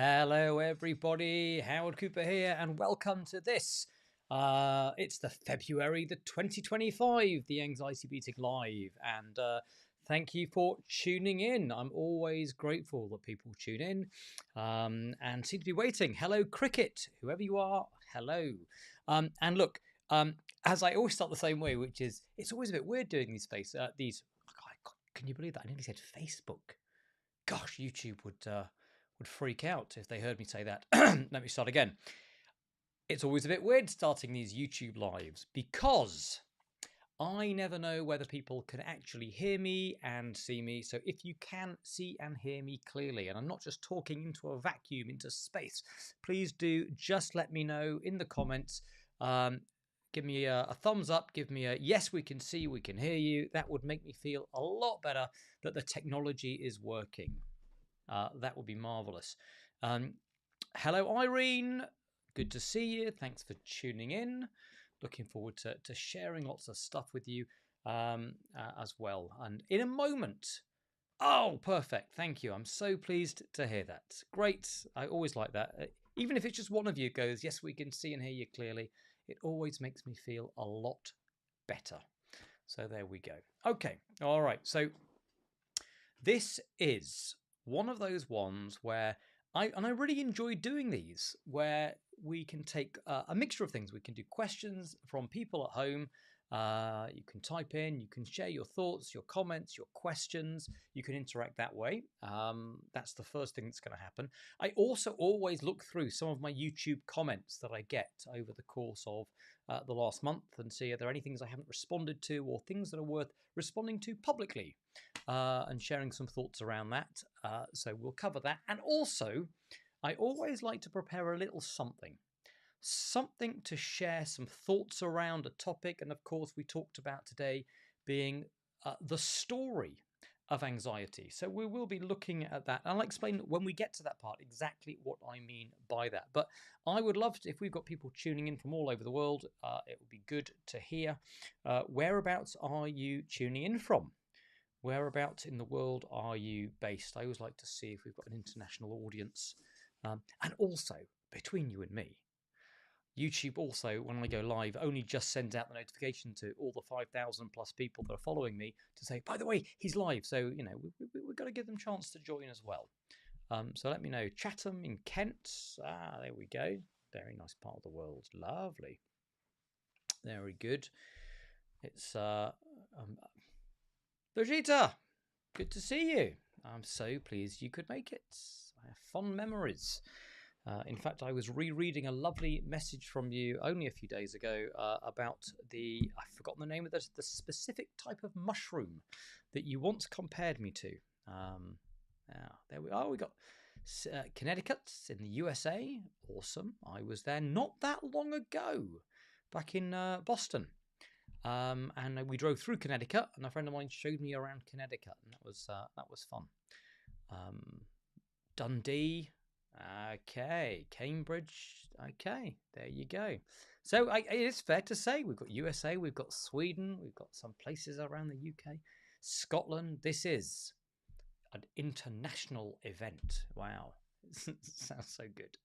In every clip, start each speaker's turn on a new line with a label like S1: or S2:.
S1: Hello everybody, Howard Cooper here and welcome to this. It's the February the 2025, the Anxiety Beating Live, and thank you for tuning in. I'm always grateful that people tune in and seem to be waiting. Hello Cricket, whoever you are, hello. And look, as I always start the same way, which is, it's always a bit weird doing these can you believe that? I nearly said Facebook. Gosh, YouTube would freak out if they heard me say that. Let me start again. It's always a bit weird starting these YouTube lives because I never know whether people can actually hear me and see me. So if you can see and hear me clearly, and I'm not just talking into a vacuum, into space, please do just let me know in the comments. Give me a thumbs up, give me a yes, we can see, we can hear you. That would make me feel a lot better that the technology is working. That would be marvellous. Hello, Irene. Good to see you. Thanks for tuning in. Looking forward to sharing lots of stuff with you as well. And in a moment... Oh, perfect. Thank you. I'm so pleased to hear that. Great. I always like that. Even if it's just one of you goes, yes, we can see and hear you clearly, it always makes me feel a lot better. So there we go. Okay. All right. So this is one of those ones where I really enjoy doing these, where we can take a mixture of things. We can do questions from people at home. You can type in, you can share your thoughts, your comments, your questions. You can interact that way. That's the first thing that's going to happen. I also always look through some of my YouTube comments that I get over the course of the last month and see, are there any things I haven't responded to or things that are worth responding to publicly? And sharing some thoughts around that. So we'll cover that. And also, I always like to prepare a little something to share some thoughts around a topic. And of course, we talked about today being the story of anxiety. So we will be looking at that. And I'll explain when we get to that part exactly what I mean by that. But I would love to, if we've got people tuning in from all over the world, it would be good to hear whereabouts are you tuning in from? Whereabouts in the world are you based? I always like to see if we've got an international audience. And also, between you and me, YouTube also, when I go live, only just sends out the notification to all the 5,000 plus people that are following me to say, by the way, he's live. So, you know, we've got to give them a chance to join as well. So let me know. Chatham in Kent. There we go. Very nice part of the world. Lovely. Very good. It's... Brigitte, good to see you. I'm so pleased you could make it. I have fond memories. In fact, I was rereading a lovely message from you only a few days ago about I've forgotten the name of the specific type of mushroom that you once compared me to. There we are. We got Connecticut in the USA. Awesome. I was there not that long ago, back in Boston. And we drove through Connecticut, and a friend of mine showed me around Connecticut, and that was fun. Dundee, okay. Cambridge, okay. There you go. So it is fair to say we've got USA, we've got Sweden, we've got some places around the UK, Scotland. This is an international event. Wow, sounds so good.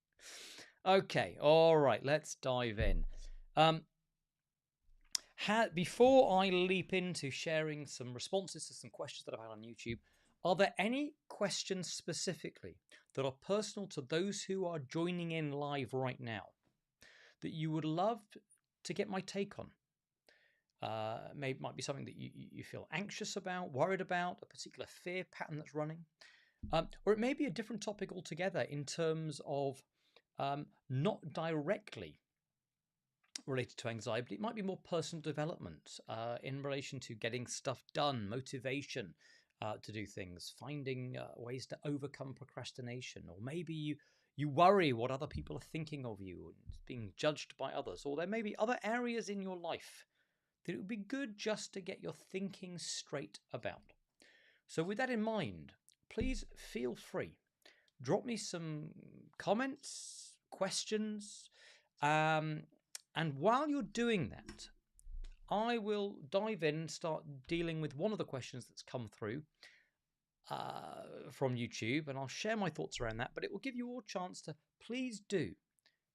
S1: Okay, all right. Let's dive in. Before I leap into sharing some responses to some questions that I've had on YouTube, Are there any questions specifically that are personal to those who are joining in live right now that you would love to get my take on? Maybe it might be something that you feel anxious about, worried about, a particular fear pattern that's running. Or it may be a different topic altogether in terms of not directly related to anxiety, but it might be more personal development in relation to getting stuff done, motivation to do things, finding ways to overcome procrastination, or maybe you worry what other people are thinking of you and being judged by others, or there may be other areas in your life that it would be good just to get your thinking straight about. So with that in mind, please feel free. Drop me some comments, questions, and while you're doing that, I will dive in and start dealing with one of the questions that's come through from YouTube, and I'll share my thoughts around that, but it will give you all a chance to please do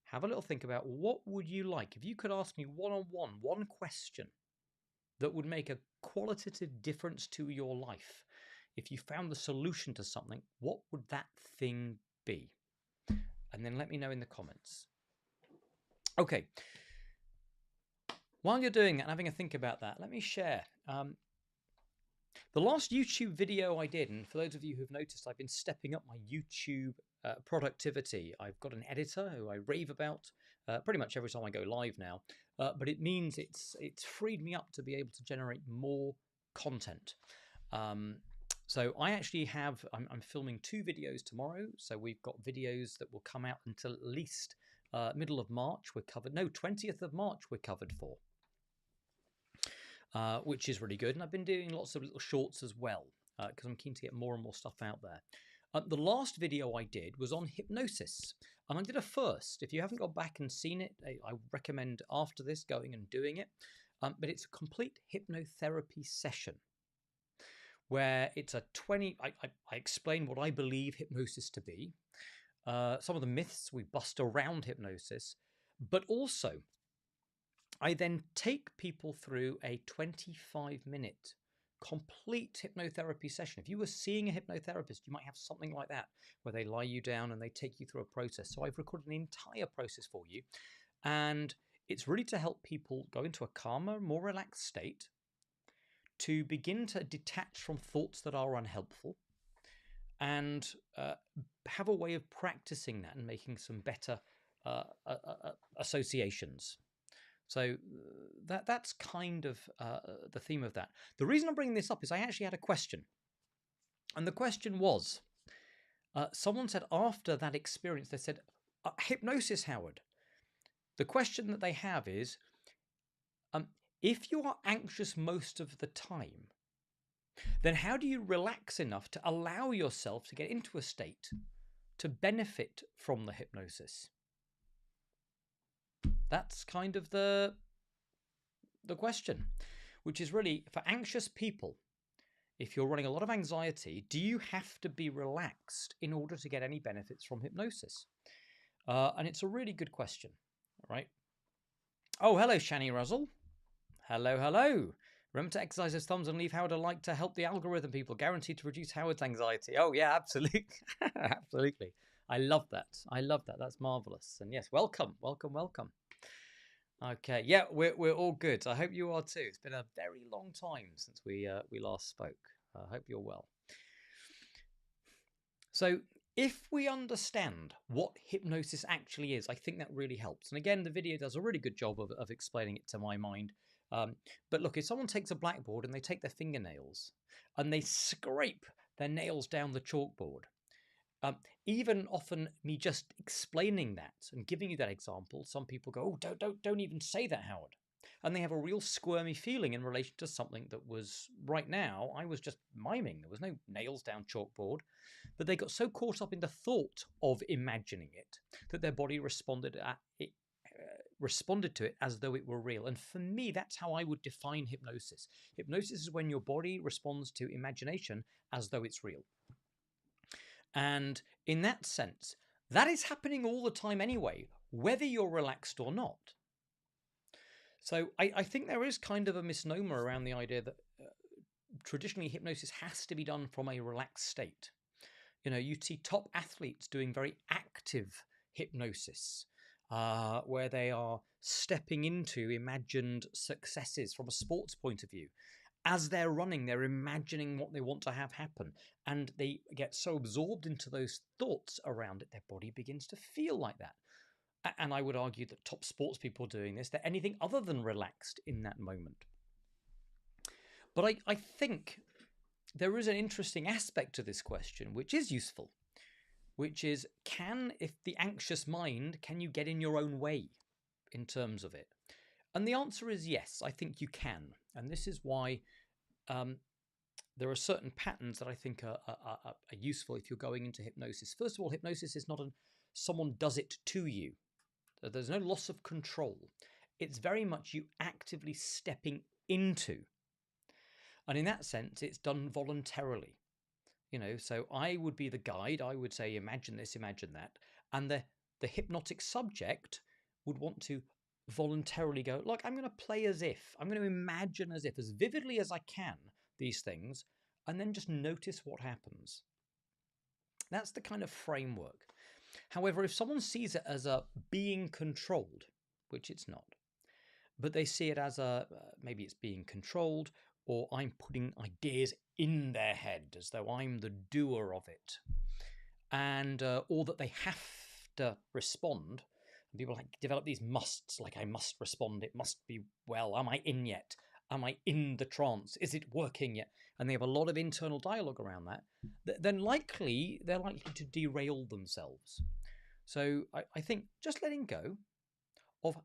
S1: have a little think about what would you like if you could ask me one-on-one one question that would make a qualitative difference to your life. If you found the solution to something, what would that thing be? And then let me know in the comments. Okay. While you're doing that and having a think about that, let me share. The last YouTube video I did, and for those of you who've noticed, I've been stepping up my YouTube productivity. I've got an editor who I rave about pretty much every time I go live now, but it means it's freed me up to be able to generate more content. So I actually have, I'm filming 2 videos tomorrow. So we've got videos that will come out until at least middle of March. We're covered, no, 20th of March we're covered for. Which is really good. And I've been doing lots of little shorts as well, because I'm keen to get more and more stuff out there. The last video I did was on hypnosis, and I did a first. If you haven't got back and seen it, I recommend after this going and doing it. But it's a complete hypnotherapy session where it's a 20, I explain what I believe hypnosis to be, some of the myths we bust around hypnosis, but also I then take people through a 25-minute complete hypnotherapy session. If you were seeing a hypnotherapist, you might have something like that, where they lie you down and they take you through a process. So I've recorded an entire process for you, and it's really to help people go into a calmer, more relaxed state, to begin to detach from thoughts that are unhelpful, and have a way of practicing that and making some better associations. So that's kind of the theme of that. The reason I'm bringing this up is I actually had a question. And the question was, someone said after that experience, they said, hypnosis, Howard. The question that they have is, if you are anxious most of the time, then how do you relax enough to allow yourself to get into a state to benefit from the hypnosis? That's kind of the question, which is really for anxious people. If you're running a lot of anxiety, do you have to be relaxed in order to get any benefits from hypnosis? And it's a really good question, right? Oh, hello, Shani Ruzzle. Hello, hello. Remember to exercise those thumbs and leave Howard a like to help the algorithm, people. Guaranteed to reduce Howard's anxiety. Oh, yeah, absolutely. Absolutely. I love that. I love that. That's marvelous. And yes, welcome, welcome, welcome. Okay, yeah, we're all good. I hope you are too. It's been a very long time since we last spoke. I hope you're well. So if we understand what hypnosis actually is, I think that really helps. And again, the video does a really good job of explaining it to my mind. But look, if someone takes a blackboard and they take their fingernails and they scrape their nails down the chalkboard, even often me just explaining that and giving you that example, some people go, oh, don't even say that, Howard. And they have a real squirmy feeling in relation to something that was, right now, I was just miming. There was no nails down chalkboard. But they got so caught up in the thought of imagining it that their body responded to it as though it were real. And for me, that's how I would define hypnosis. Hypnosis is when your body responds to imagination as though it's real. And in that sense, that is happening all the time anyway, whether you're relaxed or not. So I think there is kind of a misnomer around the idea that traditionally hypnosis has to be done from a relaxed state. You know, you see top athletes doing very active hypnosis, where they are stepping into imagined successes from a sports point of view. As they're running, they're imagining what they want to have happen, and they get so absorbed into those thoughts around it, their body begins to feel like that. And I would argue that top sports people doing this, they're anything other than relaxed in that moment. But I think there is an interesting aspect to this question, which is useful, which is, if the anxious mind, can you get in your own way in terms of it? And the answer is yes, I think you can. And this is why there are certain patterns that I think are useful if you're going into hypnosis. First of all, hypnosis is not someone does it to you. There's no loss of control. It's very much you actively stepping into. And in that sense, it's done voluntarily. You know, so I would be the guide. I would say, imagine this, imagine that. And the hypnotic subject would want to voluntarily go, look, I'm going to play as if. I'm going to imagine as if, as vividly as I can, these things, and then just notice what happens. That's the kind of framework. However, if someone sees it as a being controlled, which it's not, but they see it as maybe it's being controlled, or I'm putting ideas in their head as though I'm the doer of it, and or that they have to respond. And people develop these musts, like I must respond, it must be well, am I in yet? Am I in the trance? Is it working yet? And they have a lot of internal dialogue around that. Then they're likely to derail themselves. So I think just letting go of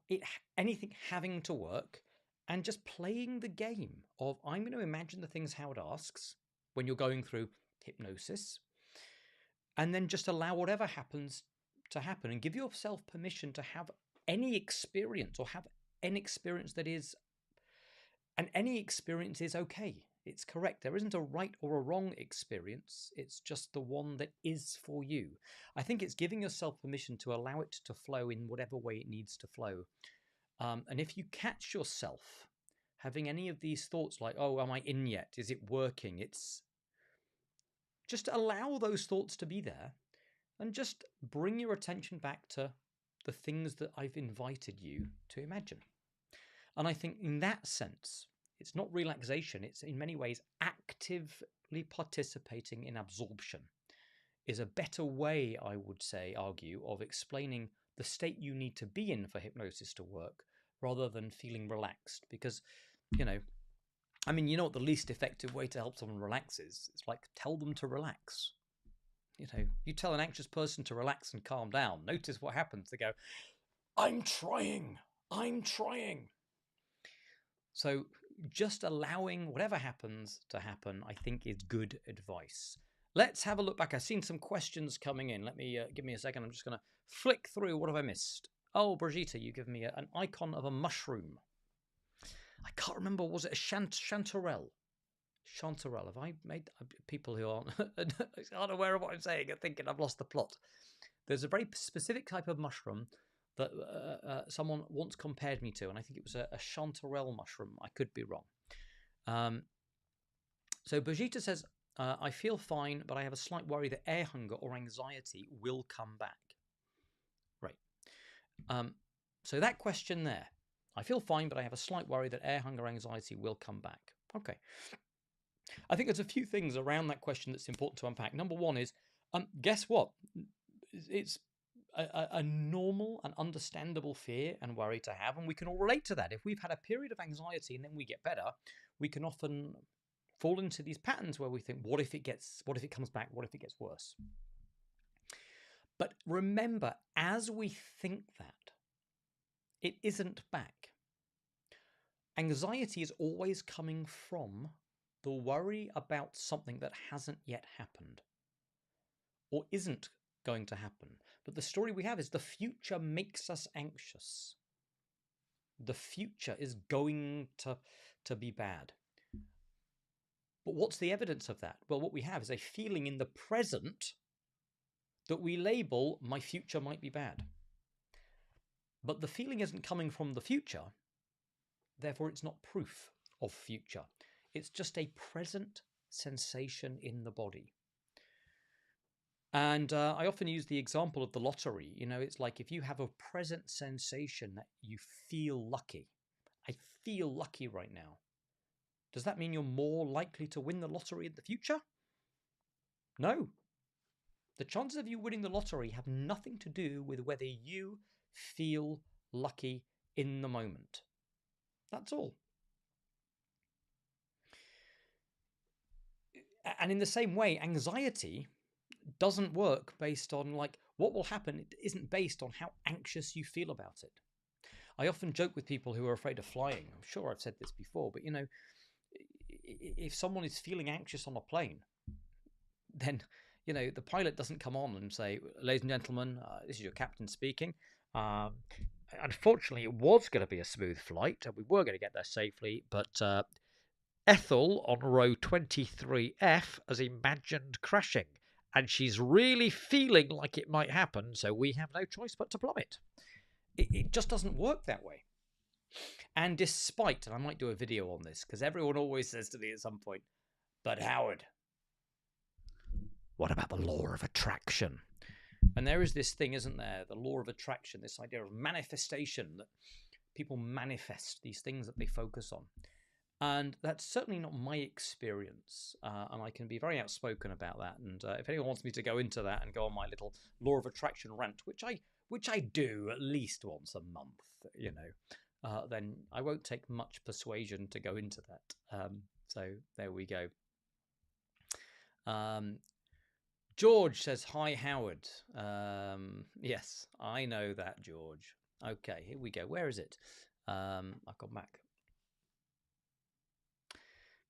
S1: anything having to work, and just playing the game of, I'm going to imagine the things Howard asks when you're going through hypnosis, and then just allow whatever happens to happen, and give yourself permission to have any experience, or have an experience that is, and any experience is okay. It's correct. There isn't a right or a wrong experience. It's just the one that is for you. I think it's giving yourself permission to allow it to flow in whatever way it needs to flow. And if you catch yourself having any of these thoughts like, oh, am I in yet? Is it working? It's just allow those thoughts to be there, and just bring your attention back to the things that I've invited you to imagine. And I think in that sense, it's not relaxation. It's in many ways actively participating in absorption is a better way, I would say, argue, of explaining the state you need to be in for hypnosis to work, rather than feeling relaxed. Because, you know what the least effective way to help someone relax is? It's like, tell them to relax. You know, you tell an anxious person to relax and calm down. Notice what happens. They go, I'm trying. So just allowing whatever happens to happen, I think, is good advice. Let's have a look back. I've seen some questions coming in. Give me a second. I'm just going to flick through. What have I missed? Oh, Brigitte, you give me an icon of a mushroom. I can't remember. Was it a chanterelle? Chanterelle. Have I made people who aren't aware of what I'm saying are thinking I've lost the plot? There's a very specific type of mushroom that someone once compared me to, and I think it was a chanterelle mushroom. I could be wrong. So Brigitte says, I feel fine, but I have a slight worry that air hunger or anxiety will come back. Right. So that question there, I feel fine, but I have a slight worry that air hunger anxiety will come back. Okay. I think there's a few things around that question that's important to unpack. Number one is, guess what? It's a normal and understandable fear and worry to have, and we can all relate to that. If we've had a period of anxiety and then we get better, we can often fall into these patterns where we think, what if it comes back? What if it gets worse? But remember, as we think that, it isn't back. Anxiety is always coming from the worry about something that hasn't yet happened or isn't going to happen. But the story we have is the future makes us anxious. The future is going to be bad. But what's the evidence of that? Well, what we have is a feeling in the present that we label, my future might be bad. But the feeling isn't coming from the future. Therefore, it's not proof of future. It's just a present sensation in the body. And I often use the example of the lottery. You know, it's like if you have a present sensation that you feel lucky. I feel lucky right now. Does that mean you're more likely to win the lottery in the future? No. The chances of you winning the lottery have nothing to do with whether you feel lucky in the moment. That's all. And in the same way, anxiety doesn't work based on like what will happen. It isn't based on how anxious you feel about it. I often joke with people who are afraid of flying. I'm sure I've said this before, but you know, if someone is feeling anxious on a plane, then you know the pilot doesn't come on and say, "Ladies and gentlemen, this is your captain speaking. Unfortunately, it was going to be a smooth flight, and we were going to get there safely, but Ethel on row 23F has imagined crashing, and she's really feeling like it might happen, so we have no choice but to plummet." It just doesn't work that way. And despite, and I might do a video on this, because everyone always says to me at some point, "But Howard, what about the law of attraction?" And there is this thing, isn't there? The law of attraction, this idea of manifestation, that people manifest these things that they focus on. And that's certainly not my experience. And I can be very outspoken about that. And if anyone wants me to go into that and go on my little law of attraction rant, which I do at least once a month, you know, then I won't take much persuasion to go into that. So there we go. George says, "Hi, Howard." Yes, I know that, George. Okay, here we go. Where is it? I've gone back.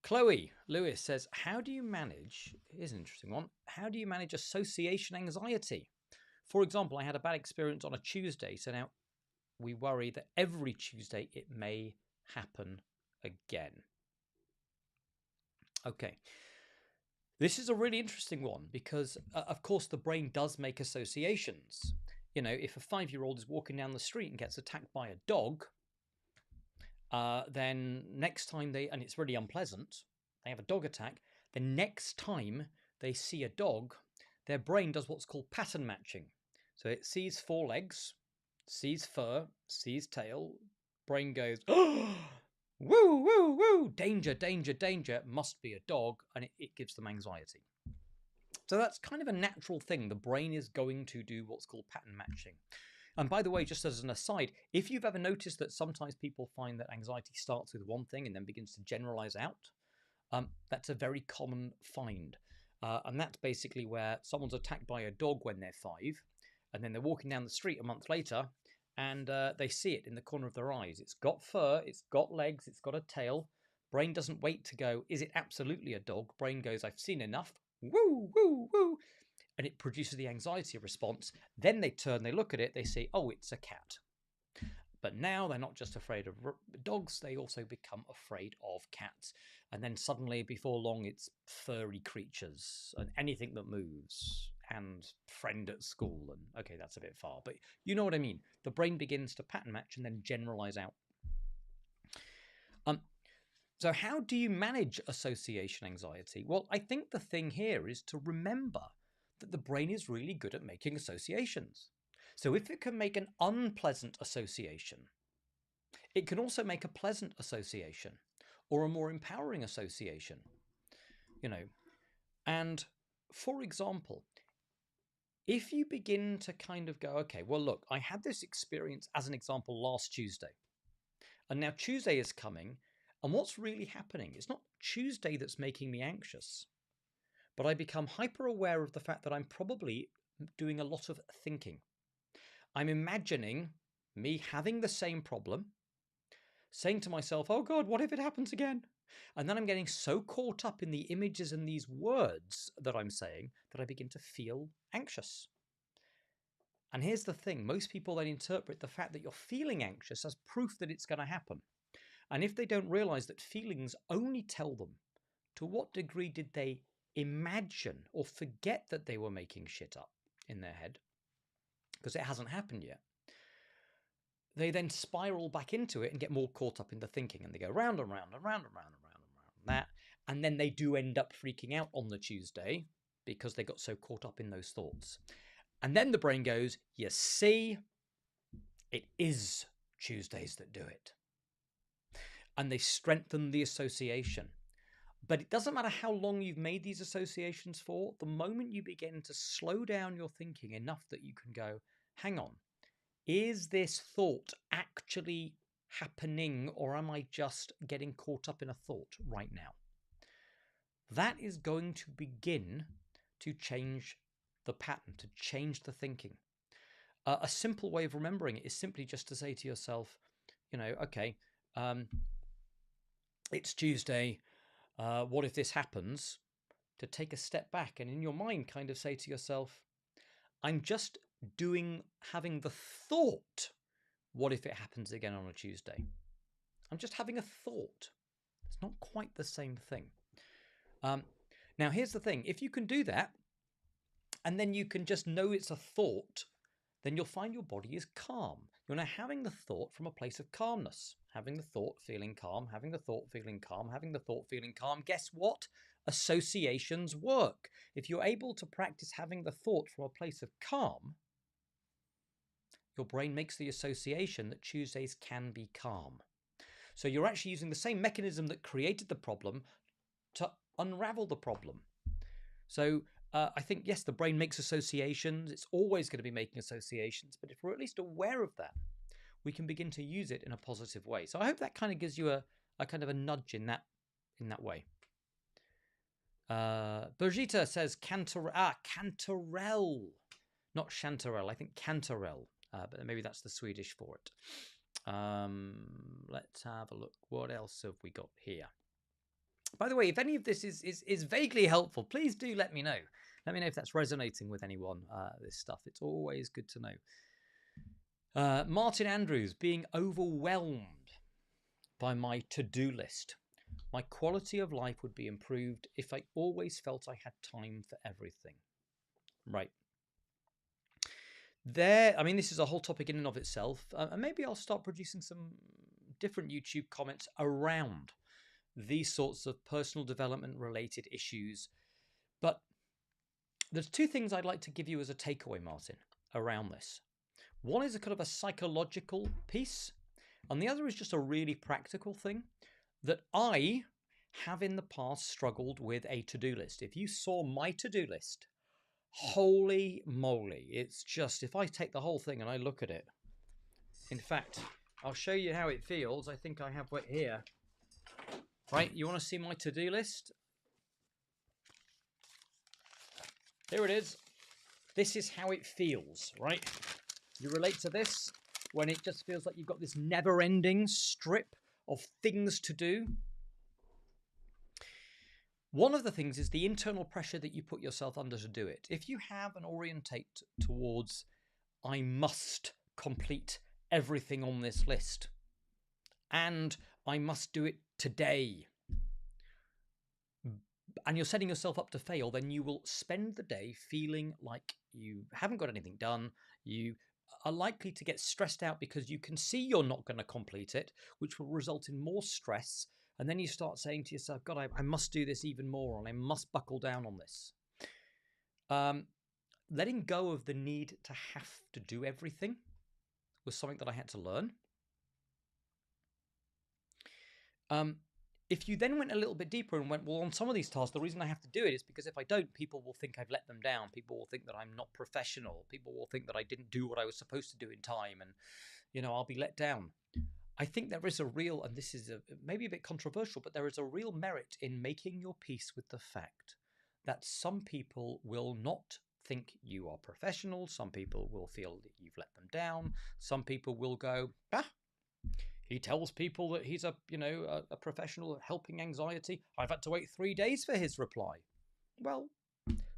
S1: Chloe Lewis says, "How do you manage," here's an interesting one, "how do you manage association anxiety? For example, I had a bad experience on a Tuesday, so now we worry that every Tuesday it may happen again." Okay. This is a really interesting one because, of course, the brain does make associations. You know, if a 5-year-old is walking down the street and gets attacked by a dog, then next time and it's really unpleasant, they have a dog attack, the next time they see a dog, their brain does what's called pattern matching. So it sees 4 legs, sees fur, sees tail, brain goes, "Oh, woo, woo, woo, danger, danger, danger, must be a dog," and it gives them anxiety. So that's kind of a natural thing. The brain is going to do what's called pattern matching. And by the way, just as an aside, if you've ever noticed that sometimes people find that anxiety starts with one thing and then begins to generalize out, that's a very common find. And that's basically where someone's attacked by a dog when they're 5, and then they're walking down the street a month later, and they see it in the corner of their eyes. It's got fur, it's got legs, it's got a tail. Brain doesn't wait to go, "Is it absolutely a dog?" Brain goes, "I've seen enough. Woo, woo, woo." And it produces the anxiety response. Then they turn, they look at it, they say, "Oh, it's a cat." But now they're not just afraid of dogs, they also become afraid of cats. And then suddenly, before long, it's furry creatures and anything that moves and friend at school. And okay, that's a bit far, but you know what I mean. The brain begins to pattern match and then generalize out. So how do you manage association anxiety? Well, I think the thing here is to remember that the brain is really good at making associations. So if it can make an unpleasant association, it can also make a pleasant association or a more empowering association, you know. And for example, if you begin to kind of go, "Okay, well, look, I had this experience as an example last Tuesday, and now Tuesday is coming, and what's really happening? It's not Tuesday that's making me anxious, but I become hyper aware of the fact that I'm probably doing a lot of thinking. I'm imagining me having the same problem, saying to myself, 'Oh God, what if it happens again?' And then I'm getting so caught up in the images and these words that I'm saying that I begin to feel anxious." And here's the thing, most people then interpret the fact that you're feeling anxious as proof that it's going to happen. And if they don't realize that feelings only tell them to what degree did they imagine or forget that they were making shit up in their head, because it hasn't happened yet, they then spiral back into it and get more caught up in the thinking, and they go round and round and round and round and round and round and that. And then they do end up freaking out on the Tuesday because they got so caught up in those thoughts. And then the brain goes, you see, it is Tuesdays that do it. And they strengthen the association. But it doesn't matter how long you've made these associations for. The moment you begin to slow down your thinking enough that you can go, hang on, is this thought actually happening, or am I just getting caught up in a thought right now? That is going to begin to change the pattern, to change the thinking. A simple way of remembering it is simply just to say to yourself, okay, it's Tuesday. What if this happens? To take a step back and in your mind kind of say to yourself, I'm just having the thought, what if it happens again on a Tuesday? I'm just having a thought. It's not quite the same thing. Now, here's the thing. If you can do that, and then you can just know it's a thought, then you'll find your body is calm. You're now having the thought from a place of calmness. Having the thought, feeling calm, having the thought, feeling calm, having the thought, feeling calm. Guess what? Associations work. If you're able to practice having the thought from a place of calm, your brain makes the association that Tuesdays can be calm. So you're actually using the same mechanism that created the problem to unravel the problem. So I think, yes, the brain makes associations. It's always going to be making associations. But if we're at least aware of that, we can begin to use it in a positive way. So I hope that kind of gives you a kind of a nudge in that way. Birgitta says cantarell, not chanterelle. I think cantarell, but maybe that's the Swedish for it. Let's have a look. What else have we got here? By the way, if any of this is vaguely helpful, please do let me know. Let me know if that's resonating with anyone, this stuff. It's always good to know. Martin Andrews, being overwhelmed by my to-do list. My quality of life would be improved if I always felt I had time for everything. Right. This is a whole topic in and of itself. And maybe I'll start producing some different YouTube comments around these sorts of personal development related issues. But there's two things I'd like to give you as a takeaway, Martin, around this. One is a kind of a psychological piece, and the other is just a really practical thing that I have in the past struggled with a to-do list. If you saw my to-do list, holy moly, it's just, if I take the whole thing and I look at it, in fact, I'll show you how it feels. I think I have it here. Right, you want to see my to-do list? Here it is. This is how it feels, right? You relate to this when it just feels like you've got this never-ending strip of things to do. One of the things is the internal pressure that you put yourself under to do it. If you have an orientate towards, I must complete everything on this list, and I must do it today, and you're setting yourself up to fail, then you will spend the day feeling like you haven't got anything done. You are likely to get stressed out because you can see you're not going to complete it, which will result in more stress. And then you start saying to yourself, God, I must do this even more, and I must buckle down on this. Letting go of the need to have to do everything was something that I had to learn. If you then went a little bit deeper and went, well, on some of these tasks, the reason I have to do it is because if I don't, people will think I've let them down. People will think that I'm not professional. People will think that I didn't do what I was supposed to do in time, and, I'll be let down. I think there is a real, and this is maybe a bit controversial, but there is a real merit in making your peace with the fact that some people will not think you are professional. Some people will feel that you've let them down. Some people will go, he tells people that he's a professional helping anxiety. I've had to wait 3 days for his reply. Well,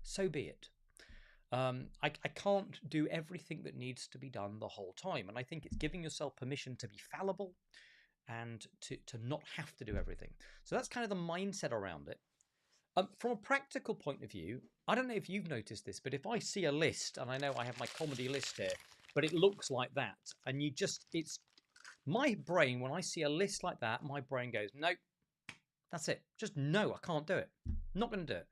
S1: so be it. I can't do everything that needs to be done the whole time. And I think it's giving yourself permission to be fallible and to not have to do everything. So that's kind of the mindset around it. From a practical point of view, I don't know if you've noticed this, but if I see a list, and I know I have my comedy list here, but it looks like that, and my brain, when I see a list like that, my brain goes, nope, That's it. Just no, I can't do it. Not going to do it.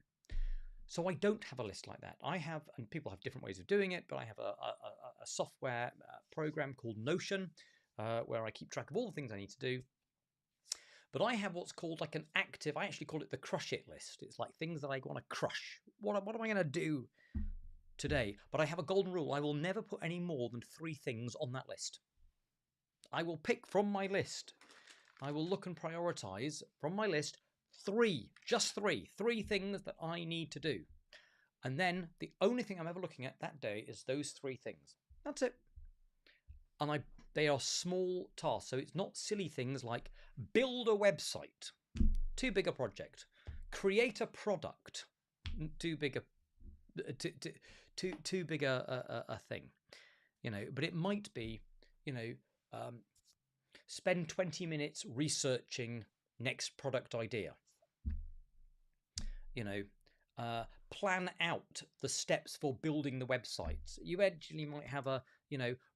S1: So I don't have a list like that. I have, and people have different ways of doing it, but I have a software program called Notion, where I keep track of all the things I need to do. But I have what's called like an active, I actually call it the crush it list. It's like things that I want to crush. What am I going to do today? But I have a golden rule. I will never put any more than 3 things on that list. I will pick from my list. I will look and prioritize from my list 3, just 3 things that I need to do. And then the only thing I'm ever looking at that day is those 3 things. That's it. And they are small tasks. So it's not silly things like build a website, too big a project, create a product, too big a thing, but it might be, spend 20 minutes researching next product idea, plan out the steps for building the website. You actually might have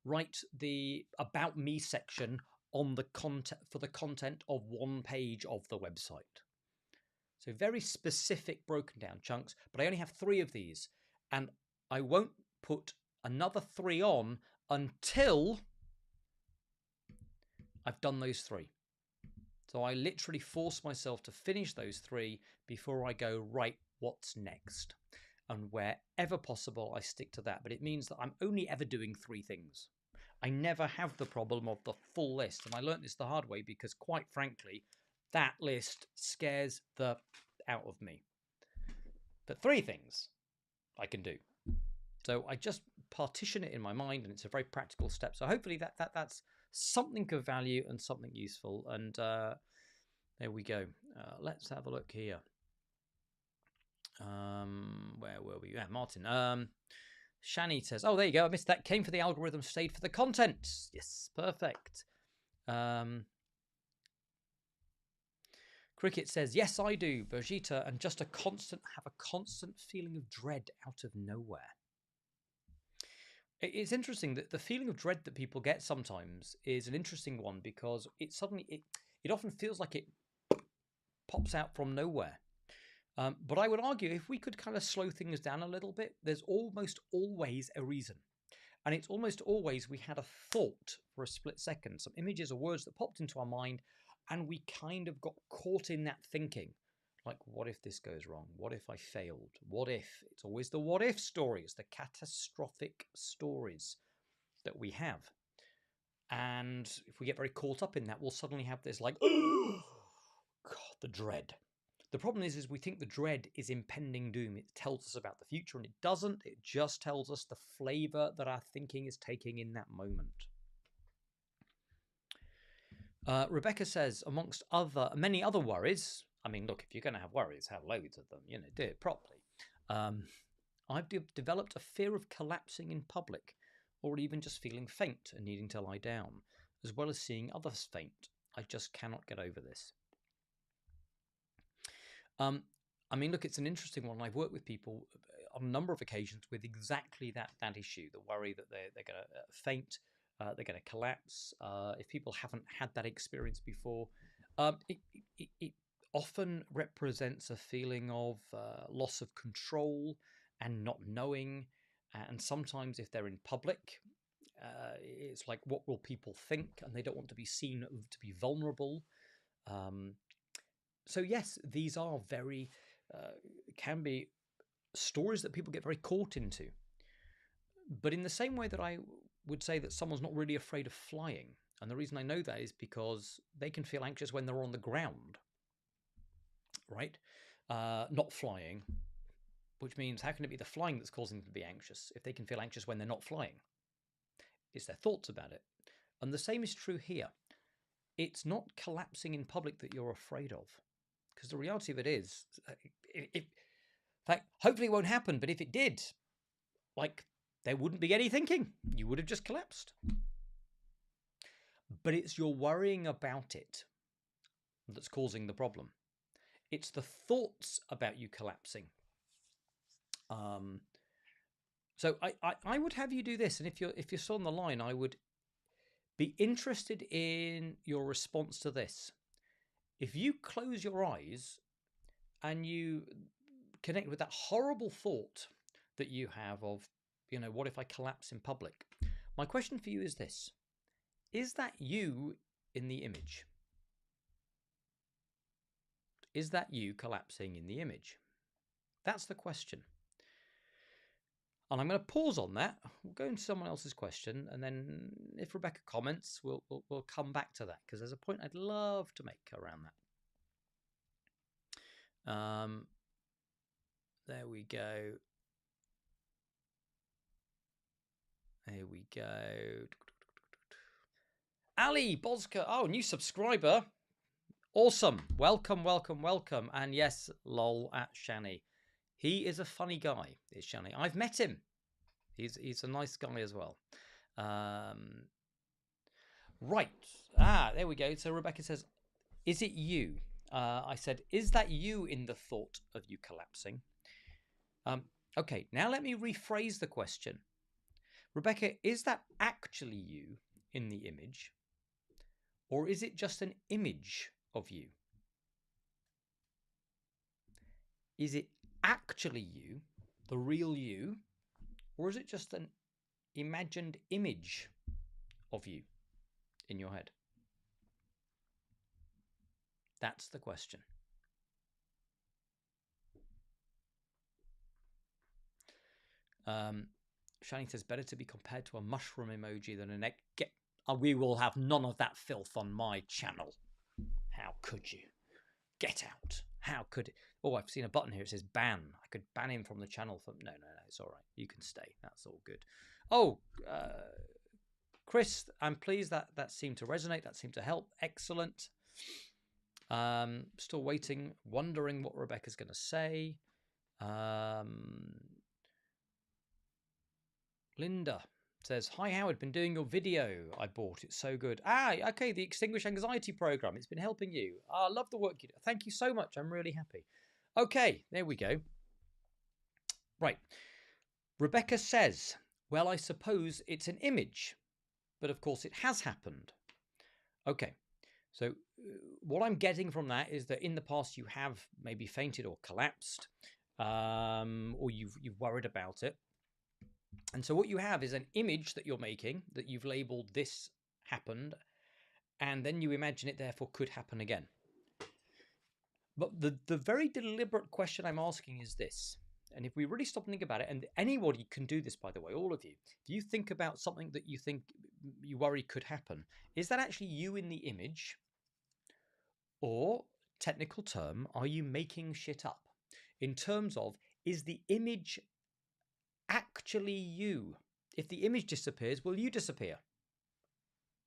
S1: write the about me section on the content for the content of 1 page of the website. So very specific, broken down chunks, but I only have 3 of these, and I won't put another 3 on until I've done those 3. So I literally force myself to finish those 3 before I go, right, what's next? And wherever possible, I stick to that. But it means that I'm only ever doing 3 things. I never have the problem of the full list. And I learned this the hard way because, quite frankly, that list scares the out of me. But 3 things I can do. So I just partition it in my mind, and it's a very practical step. So hopefully that's something of value and something useful. And there we go. Let's have a look here. Where were we? Yeah, Martin. Shani says, oh, there you go. I missed that. Came for the algorithm, stayed for the content. Yes, perfect. Cricket says, yes, I do, Birgitta, and just have a constant feeling of dread out of nowhere. It's interesting that the feeling of dread that people get sometimes is an interesting one because it often feels like it pops out from nowhere. But I would argue if we could kind of slow things down a little bit, there's almost always a reason. And it's almost always we had a thought for a split second, some images or words that popped into our mind, and we kind of got caught in that thinking. Like, what if this goes wrong? What if I failed? What if? It's always the what if stories, the catastrophic stories that we have. And if we get very caught up in that, we'll suddenly have this like, oh, God, the dread. The problem is we think the dread is impending doom. It tells us about the future, and it doesn't. It just tells us the flavor that our thinking is taking in that moment. Rebecca says, amongst many other worries, I mean, look, if you're going to have worries, have loads of them, do it properly. I've developed a fear of collapsing in public, or even just feeling faint and needing to lie down, as well as seeing others faint. I just cannot get over this. I mean, look, it's an interesting one. I've worked with people on a number of occasions with exactly that issue, the worry that they're going to faint, they're going to collapse. If people haven't had that experience before, it often represents a feeling of loss of control and not knowing. And sometimes if they're in public, it's like, what will people think? And they don't want to be seen to be vulnerable. So yes, these are very, can be stories that people get very caught into. But in the same way that I would say that someone's not really afraid of flying, and the reason I know that is because they can feel anxious when they're on the ground, right? Not flying, which means how can it be the flying that's causing them to be anxious if they can feel anxious when they're not flying? It's their thoughts about it. And the same is true here. It's not collapsing in public that you're afraid of. Because the reality of it is, in fact, hopefully it won't happen, but if it did, there wouldn't be any thinking. You would have just collapsed. But it's your worrying about it that's causing the problem. It's the thoughts about you collapsing. So I would have you do this, and if you're still on the line, I would be interested in your response to this. if you close your eyes and you connect with that horrible thought that you have of, you know, what if I collapse in public? My question for you is this: is that you in the image? Is that you collapsing in the image? That's the question. And I'm going to pause on that. We'll go into someone else's question, and then if Rebecca comments, we'll come back to that, because there's a point I'd love to make around that. There we go. There we go. Ali Boska. Oh, new subscriber. Awesome. Welcome, welcome, welcome. And yes, lol at Shani. He is a funny guy, is Shani. I've met him. He's a nice guy as well. Right. There we go. So Rebecca says, is it you? I said, is that you in the thought of you collapsing? Okay, now let me rephrase the question. Rebecca, is that actually you in the image? Or is it just an image of you? Is it actually you, the real you? Or is it just an imagined image of you in your head? That's the question. Shani says, better to be compared to a mushroom emoji than an egg. We will have none of that filth on my channel. How could you? Get out. How could it? Oh, I've seen a button here. It says ban. I could ban him from the channel. No, it's all right. You can stay. That's all good. Oh, Chris, I'm pleased that seemed to resonate. That seemed to help. Excellent. Still waiting, wondering what Rebecca's going to say. Linda says, hi Howard, been doing your video I bought. It's so good. Okay, the Extinguish Anxiety program. It's been helping you. I love the work you do. Thank you so much. I'm really happy. Okay, there we go. Right. Rebecca says, well, I suppose it's an image, but of course it has happened. Okay, so what I'm getting from that is that in the past you have maybe fainted or collapsed, or you've worried about it. And so what you have is an image that you're making that you've labeled this happened, and then you imagine it therefore could happen again. But the very deliberate question I'm asking is this, and if we really stop and think about it, and anybody can do this, by the way, all of you, if you think about something that you think you worry could happen, is that actually you in the image? Or, technical term, are you making shit up? In terms of, is the image actually you? If the image disappears, will you disappear?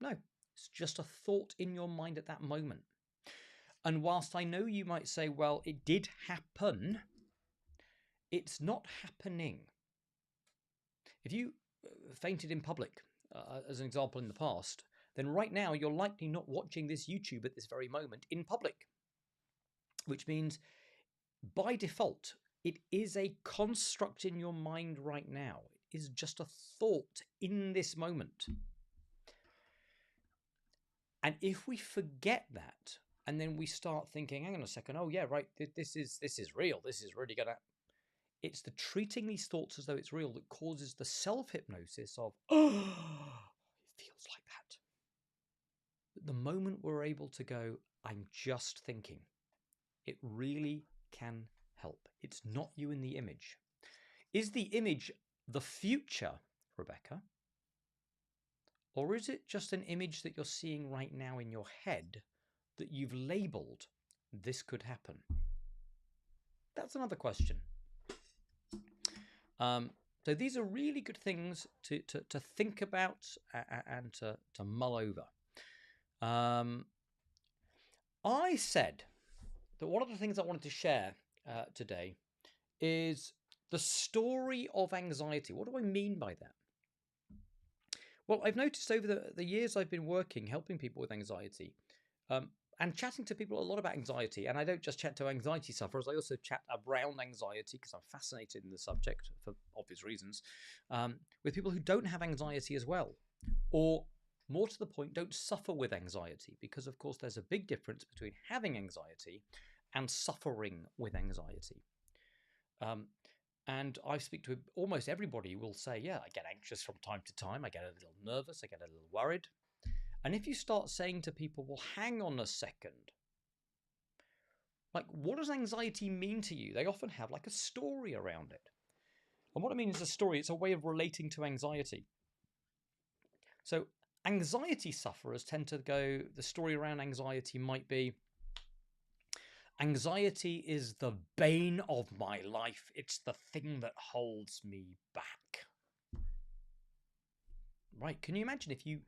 S1: No, it's just a thought in your mind at that moment. And whilst I know you might say, well, it did happen, it's not happening. If you fainted in public, as an example in the past, then right now you're likely not watching this YouTube at this very moment in public, which means by default, it is a construct in your mind right now. It is just a thought in this moment. And if we forget that, and then we start thinking, hang on a second, oh yeah, right, this is real, this is really gonna... It's the treating these thoughts as though it's real that causes the self-hypnosis of, oh, it feels like that. But the moment we're able to go, I'm just thinking, it really can help. It's not you in the image. Is the image the future, Rebecca? Or is it just an image that you're seeing right now in your head that you've labeled, this could happen? That's another question. So these are really good things to think about and to mull over. I said that one of the things I wanted to share today is the story of anxiety. What do I mean by that? Well, I've noticed over the years I've been working, helping people with anxiety, and chatting to people a lot about anxiety. And I don't just chat to anxiety sufferers, I also chat around anxiety because I'm fascinated in the subject for obvious reasons, with people who don't have anxiety as well, or More to the point, don't suffer with anxiety, because of course there's a big difference between having anxiety and suffering with anxiety. And I speak to almost everybody will say, yeah, I get anxious from time to time. I get a little nervous. I get a little worried. And if you start saying to people, well, hang on a second, like, what does anxiety mean to you? They often have like a story around it. And what I mean is a story, it's a way of relating to anxiety. So anxiety sufferers tend to go, the story around anxiety might be, anxiety is the bane of my life. It's the thing that holds me back. Right? Can you imagine if you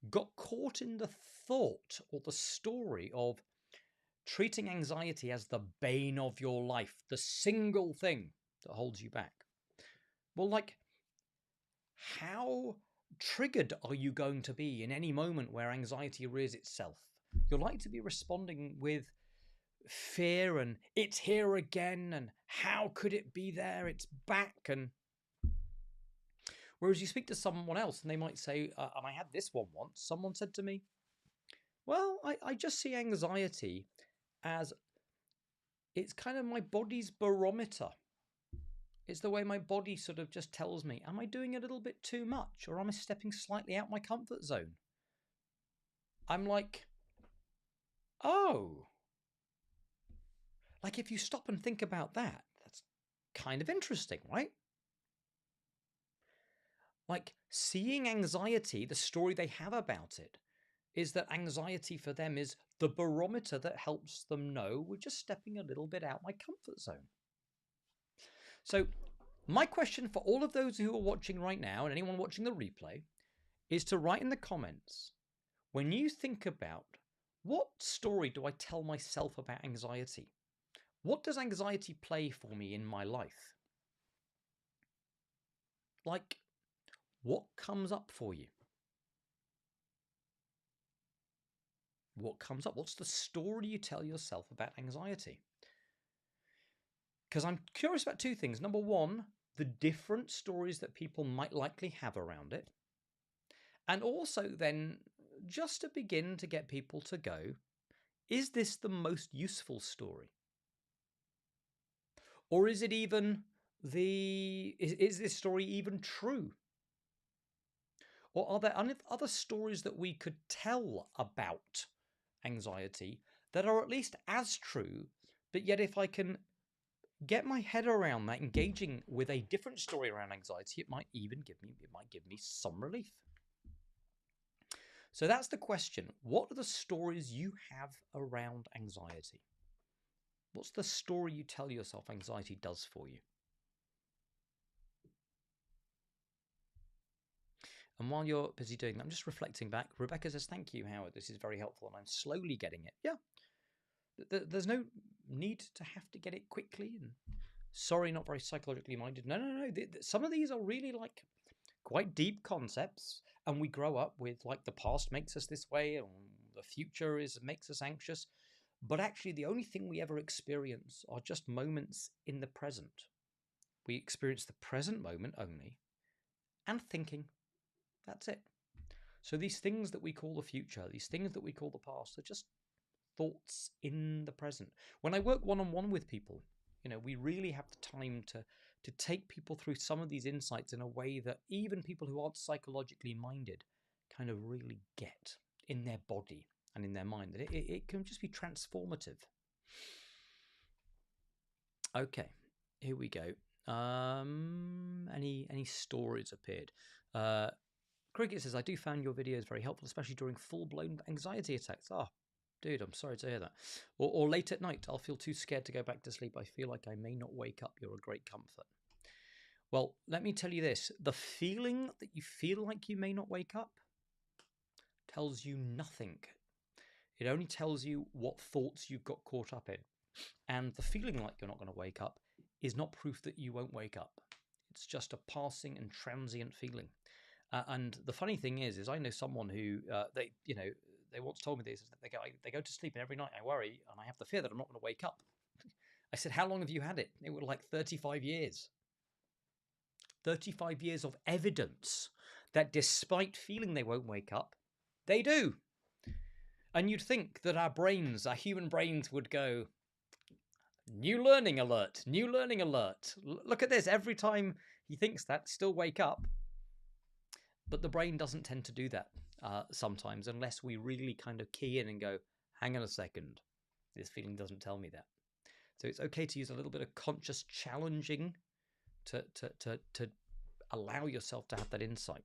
S1: got caught in the thought or the story of treating anxiety as the bane of your life, the single thing that holds you back? Well, like, how triggered are you going to be in any moment where anxiety rears itself? You're likely to be responding with fear and it's here again and how could it be there? It's back. And whereas you speak to someone else and they might say, and I had this one once, someone said to me, well, I just see anxiety as it's kind of my body's barometer. It's the way my body sort of just tells me, am I doing a little bit too much or am I stepping slightly out my comfort zone? I'm like, oh. Like if you stop and think about that, that's kind of interesting, right? Like seeing anxiety, the story they have about it is that anxiety for them is the barometer that helps them know we're just stepping a little bit out my comfort zone. So my question for all of those who are watching right now and anyone watching the replay is to write in the comments, when you think about what story do I tell myself about anxiety? What does anxiety play for me in my life? Like, what comes up for you? What comes up? What's the story you tell yourself about anxiety? Because I'm curious about two things. Number one, the different stories that people might likely have around it. And also then, just to begin to get people to go, is this the most useful story? Or is it even is this story even true? Or are there other stories that we could tell about anxiety that are at least as true, but yet if I can get my head around that, engaging with a different story around anxiety, it might give me some relief. So that's the question. What are the stories you have around anxiety? What's the story you tell yourself anxiety does for you? And while you're busy doing that, I'm just reflecting back. Rebecca says, thank you, Howard. This is very helpful and I'm slowly getting it. Yeah. There's no need to have to get it quickly. And sorry, not very psychologically minded. No. Some of these are really like quite deep concepts. And we grow up with like the past makes us this way and the future makes us anxious. But actually, the only thing we ever experience are just moments in the present. We experience the present moment only and thinking. That's it. So these things that we call the future, these things that we call the past, are just thoughts in the present. When I work one-on-one with people, we really have the time to take people through some of these insights in a way that even people who aren't psychologically minded kind of really get in their body and in their mind. That it can just be transformative. Okay, here we go. Any stories appeared? Cricket says, I do find your videos very helpful, especially during full-blown anxiety attacks. Oh, dude, I'm sorry to hear that. Or late at night, I'll feel too scared to go back to sleep. I feel like I may not wake up. You're a great comfort. Well, let me tell you this. The feeling that you feel like you may not wake up tells you nothing. It only tells you what thoughts you've got caught up in. And the feeling like you're not going to wake up is not proof that you won't wake up. It's just a passing and transient feeling. And the funny thing is I know someone who they once told me this. They go to sleep and every night I worry and I have the fear that I'm not going to wake up. I said, how long have you had it? It was like 35 years. 35 years of evidence that despite feeling they won't wake up, They do. And you'd think that our brains, our human brains, would go, new learning alert, new learning alert. Look at this. Every time he thinks that, still wake up. But the brain doesn't tend to do that sometimes, unless we really kind of key in and go, hang on a second, this feeling doesn't tell me that. So it's okay to use a little bit of conscious challenging to allow yourself to have that insight.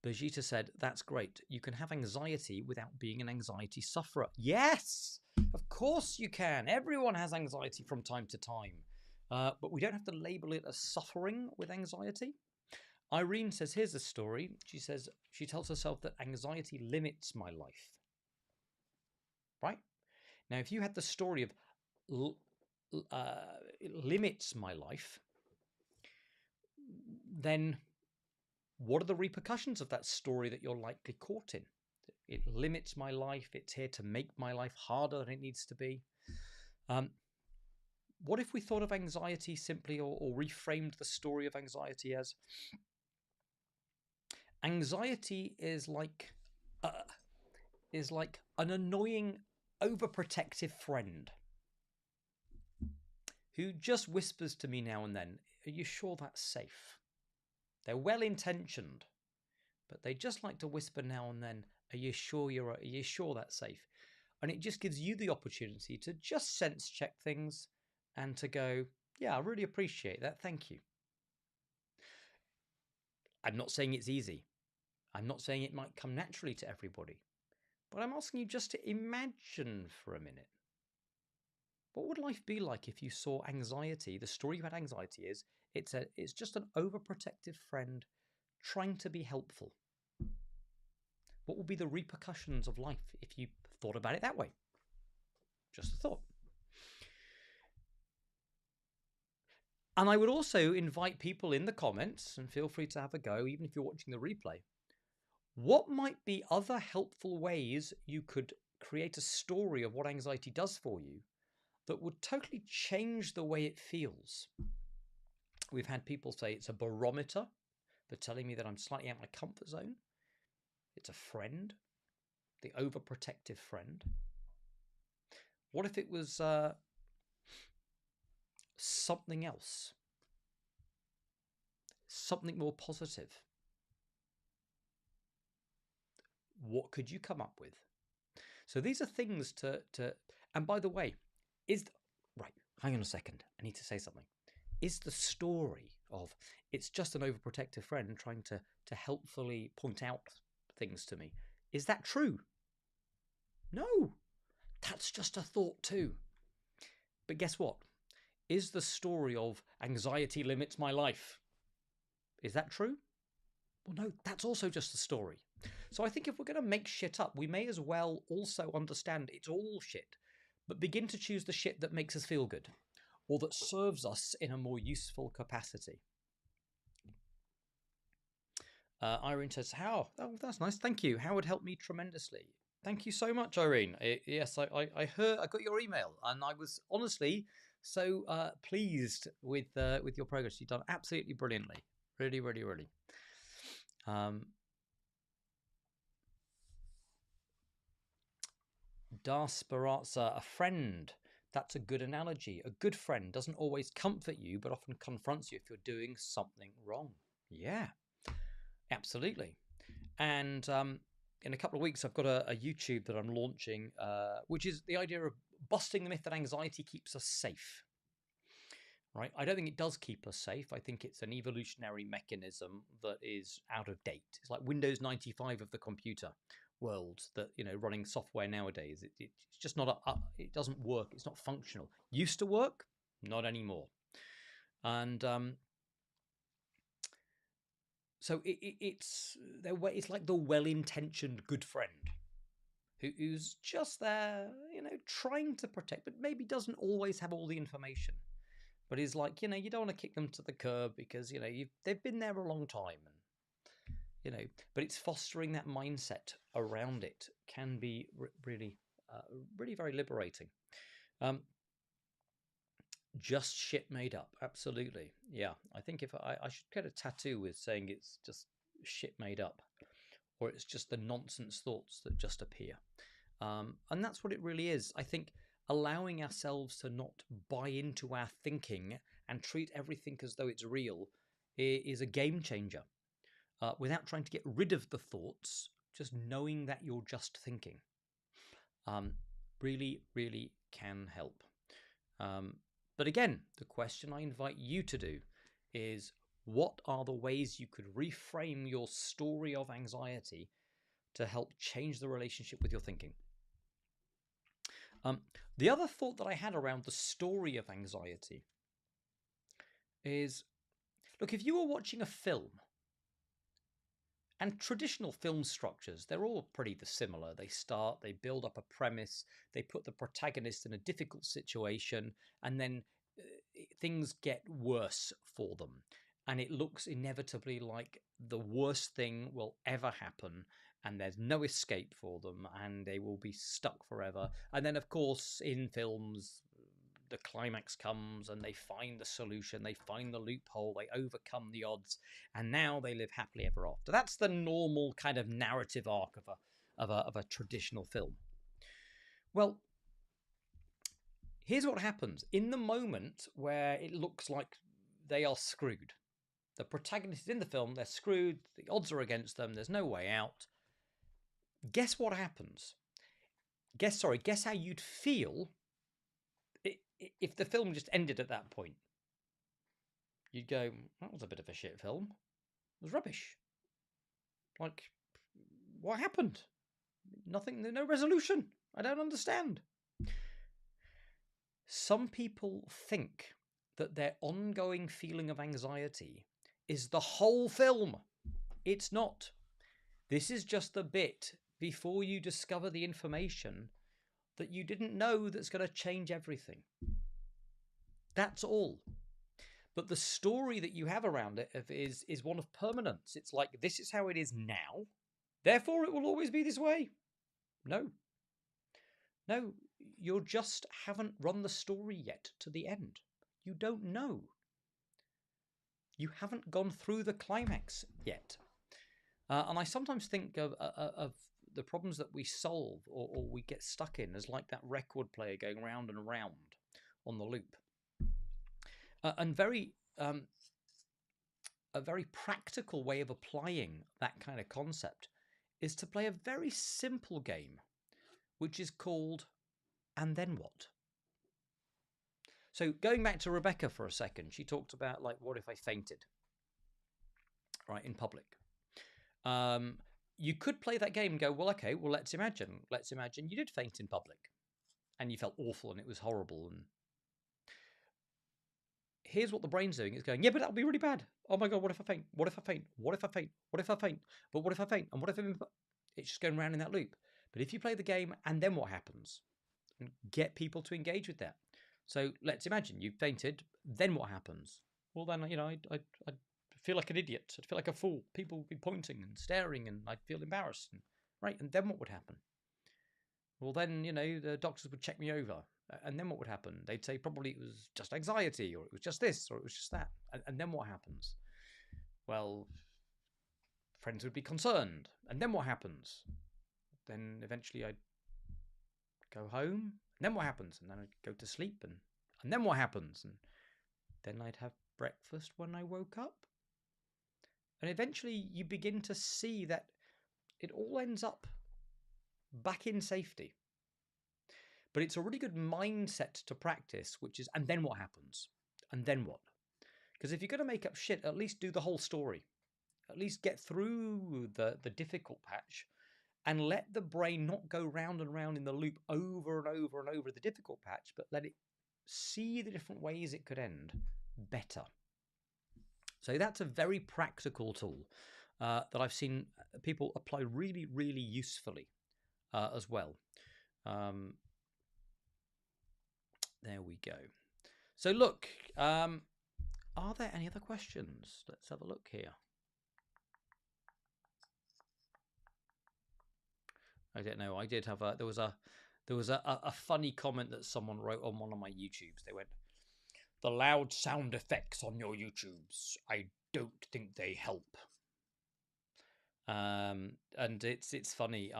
S1: Bajita said, that's great. You can have anxiety without being an anxiety sufferer. Yes, of course you can. Everyone has anxiety from time to time. But we don't have to label it as suffering with anxiety. Irene says, here's a story. She says, she tells herself that anxiety limits my life. Right? Now, if you had the story of it limits my life, then what are the repercussions of that story that you're likely caught in? It limits my life. It's here to make my life harder than it needs to be. What if we thought of anxiety simply, or reframed the story of anxiety as, anxiety is like an annoying, overprotective friend who just whispers to me now and then, are you sure that's safe? They're well-intentioned, but they just like to whisper now and then, are you sure that's safe? And it just gives you the opportunity to just sense check things and to go, yeah, I really appreciate that. Thank you. I'm not saying it's easy. I'm not saying it might come naturally to everybody, but I'm asking you just to imagine for a minute. What would life be like if you saw anxiety? The story about anxiety is it's just an overprotective friend trying to be helpful. What would be the repercussions of life if you thought about it that way? Just a thought. And I would also invite people in the comments, and feel free to have a go, even if you're watching the replay. What might be other helpful ways you could create a story of what anxiety does for you that would totally change the way it feels? We've had people say it's a barometer for telling me that I'm slightly out of my comfort zone. It's a friend, the overprotective friend. What if it was something else? Something more positive? What could you come up with? So these are things to and by the way, right, hang on a second. I need to say something. Is the story of it's just an overprotective friend trying to helpfully point out things to me, is that true? No, that's just a thought too. But guess what? Is the story of anxiety limits my life, is that true? Well, no, that's also just a story. So I think if we're going to make shit up, we may as well also understand it's all shit, but begin to choose the shit that makes us feel good, or that serves us in a more useful capacity. Irene says, how? Oh, that's nice. Thank you. How would help me tremendously. Thank you so much, Irene. Yes, I heard, I got your email, and I was honestly so pleased with your progress. You've done absolutely brilliantly. Really, really, really. Das Barazza, a friend. That's a good analogy. A good friend doesn't always comfort you, but often confronts you if you're doing something wrong. Yeah, absolutely. And in a couple of weeks, I've got a YouTube that I'm launching, which is the idea of busting the myth that anxiety keeps us safe. Right? I don't think it does keep us safe. I think it's an evolutionary mechanism that is out of date. It's like Windows 95 of the computer world, that, you know, running software nowadays. It's just not it doesn't work. It's not functional. Used to work, not anymore. And so it's like the well-intentioned good friend who's just there, you know, trying to protect, but maybe doesn't always have all the information. But is like, you know, you don't want to kick them to the curb because, you know, they've been there a long time, and, you know, but it's fostering that mindset around it can be really very liberating. Just shit made up. Absolutely. Yeah. I think if I should get a tattoo with saying it's just shit made up, or it's just the nonsense thoughts that just appear. And that's what it really is. I think allowing ourselves to not buy into our thinking and treat everything as though it's real is a game changer. Without trying to get rid of the thoughts, just knowing that you're just thinking really, really can help. But again, the question I invite you to do is, what are the ways you could reframe your story of anxiety to help change the relationship with your thinking? The other thought that I had around the story of anxiety is, look, if you were watching a film, and traditional film structures, they're all pretty similar. They start, they build up a premise, they put the protagonist in a difficult situation, and then things get worse for them. And it looks inevitably like the worst thing will ever happen, and there's no escape for them, and they will be stuck forever. And then, of course, in films, the climax comes and they find the solution, they find the loophole, they overcome the odds, and now they live happily ever after. That's the normal kind of narrative arc of a traditional film. Well, here's what happens. In the moment where it looks like they are screwed, the protagonist is in the film, they're screwed, the odds are against them, there's no way out. Guess what happens? Guess how you'd feel if the film just ended at that point. You'd go, that was a bit of a shit film. It was rubbish. Like, what happened? Nothing, no resolution. I don't understand. Some people think that their ongoing feeling of anxiety is the whole film. It's not. This is just the bit before you discover the information that you didn't know that's going to change everything. That's all. But the story that you have around it is one of permanence. It's like, this is how it is now, therefore it will always be this way. No, you just haven't run the story yet to the end. You don't know. You haven't gone through the climax yet. And I sometimes think of the problems that we solve or we get stuck in as like that record player going round and round on the loop. And a very practical way of applying that kind of concept is to play a very simple game, which is called And Then What? So going back to Rebecca for a second, she talked about, like, what if I fainted, right, in public? You could play that game and go, well, okay, well, let's imagine you did faint in public and you felt awful and it was horrible. And here's what the brain's doing. It's going, yeah, but that'll be really bad. Oh my God, what if I faint? What if I faint? What if I faint? What if I faint? But what if I faint? And what if it's just going around in that loop? But if you play the game and then what happens? And get people to engage with that. So let's imagine you fainted, then what happens? Well, then, I'd feel like an idiot. I'd feel like a fool. People would be pointing and staring and I'd feel embarrassed. Right, and then what would happen? Well, then, the doctors would check me over. And then what would happen? They'd say probably it was just anxiety, or it was just this, or it was just that. And then what happens? Well, friends would be concerned. And then what happens? Then eventually I'd go home. And then what happens? And then I'd go to sleep. And then what happens? And then I'd have breakfast when I woke up. And eventually you begin to see that it all ends up back in safety. But it's a really good mindset to practice, which is, and then what happens? And then what? Because if you're going to make up shit, at least do the whole story. At least get through the difficult patch and let the brain not go round and round in the loop over and over and over the difficult patch, but let it see the different ways it could end better. So that's a very practical tool that I've seen people apply really, really usefully as well. There we go. So look, are there any other questions? Let's have a look here. I don't know. I did have there was a funny comment that someone wrote on one of my YouTubes. They went, "The loud sound effects on your YouTubes, I don't think they help." And it's funny.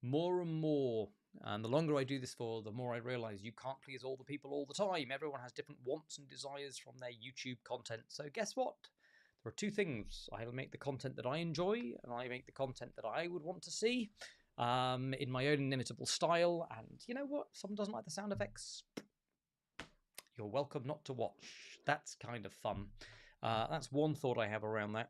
S1: More and more, and the longer I do this for, the more I realize you can't please all the people all the time. Everyone has different wants and desires from their YouTube content. So guess what? There are two things. I make the content that I enjoy, and I make the content that I would want to see, in my own inimitable style. And you know what? If someone doesn't like the sound effects, you're welcome not to watch. That's kind of fun. That's one thought I have around that.